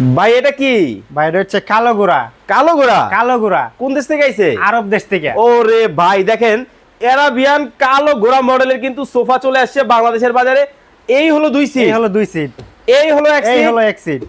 ভাই এটা কি? ভাই এটা হচ্ছে কালো গোড়া। কালো ঘোড়া? কালো গোড়া কোন দেশ থেকে আইছে? আরব দেশ থেকে। ওরে ভাই দেখেন, এরাবিয়ান কালো ঘোড়া মডেলের কিন্তু সোফা চলে আসছে বাংলাদেশের বাজারে। এই হলো 2 সিট, এই হলো 2 সিট, এই হলো 1 এই সিট, হলো 1 সিট,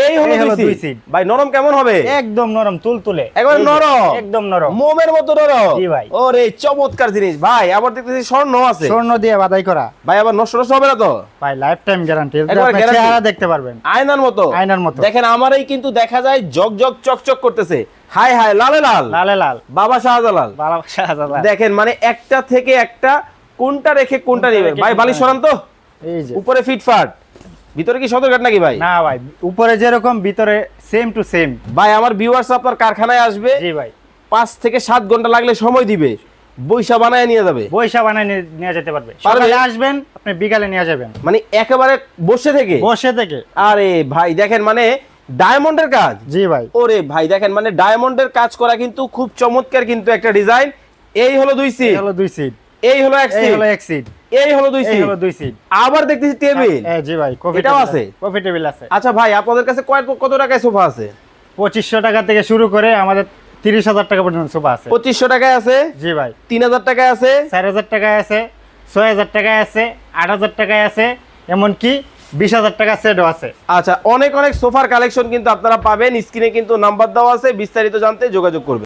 এই হলো 2 সিট। ভাই নরম কেমন হবে? একদম নরম তুলতুলে, একবার এই যে, নরম, একদম নরম, মোমের মতো নরম। জি ভাই। ওরে চমৎকার জিনিস ভাই। আবার দেখতেছি স্বর্ণ আছে। স্বর্ণ দিয়ে বাধাই করা। ভাই আবার নষ্ট নষ্ট হবে না তো? ভাই লাইফ টাইম গ্যারান্টি, একবার আপনি guarantee। চেহারা দেখতে পারবেন আয়নার মতো। আয়নার মতো। দেখেন আমারই কিন্তু দেখা যায় জগজগ চকচক করতেছে। হাই হাই লালে লাল, লালে লাল, বাবা শাহজালাল। ভালোবাসা জালা। দেখেন মানে একটা থেকে একটা, কোনটা রেখে কোনটা কোনটা নেবেন রেখে ভাই? কোনটা বালিশ সরান তো। এই যে উপরে ফিটফাট, ভিতরে কি সদরঘাট নাকি ভাই? না ভাই, উপরে যেরকম ভিতরে সেম টু সেম। ভাই আমার ভিউয়ার্স আপনার কারখানায় আসবে, জি ভাই, 5 থেকে 7 ঘন্টা লাগলে সময় দিবে, বইসা বানায় নিয়ে যাবে। বৈশা বানায় নিয়ে যেতে পারবে। পারবে? সকালে আসবেন, আপনি বিকালে নিয়ে যাবেন মানে একেবারে বসে থেকে। বসে থেকে। আরে ভাই দেখেন মানে ডায়মন্ডের কাজ। জি ভাই, ওরে ভাই দেখেন মানে ডায়মন্ডের কাজ করা কিন্তু খুব চমৎকার কিন্তু একটা ডিজাইন। এই হলো 2 এই সিট, হলো 2 সিট, এই হলো 1 এই সিট, হলো 1 সিট, এই হলো 2 এই সিট। হলো 2 সিট। আবার দেখতেছি টেবিল। জি ভাই, কফি এটাও টেবিল আছে? কফি টেবিল আছে। আচ্ছা ভাই আপনাদের কাছে কত টাকায় সোফা আছে? 2500 টাকা থেকে শুরু করে আমাদের 30,000 টাকা পর্যন্ত সোফা আছে। 2500 টাকায় আছে, জি ভাই, 3000 টাকায় আছে, 4000 টাকায় আছে, 6000 টাকায় আছে, 8000 টাকায় আছে, এমনকি 20,000 টাকা সেটও আছে। আচ্ছা অনেক অনেক সোফার কালেকশন কিন্তু আপনারা পাবেন। স্ক্রিনে কিন্তু নাম্বার দেওয়া আছে, বিস্তারিত জানতে যোগাযোগ করবেন।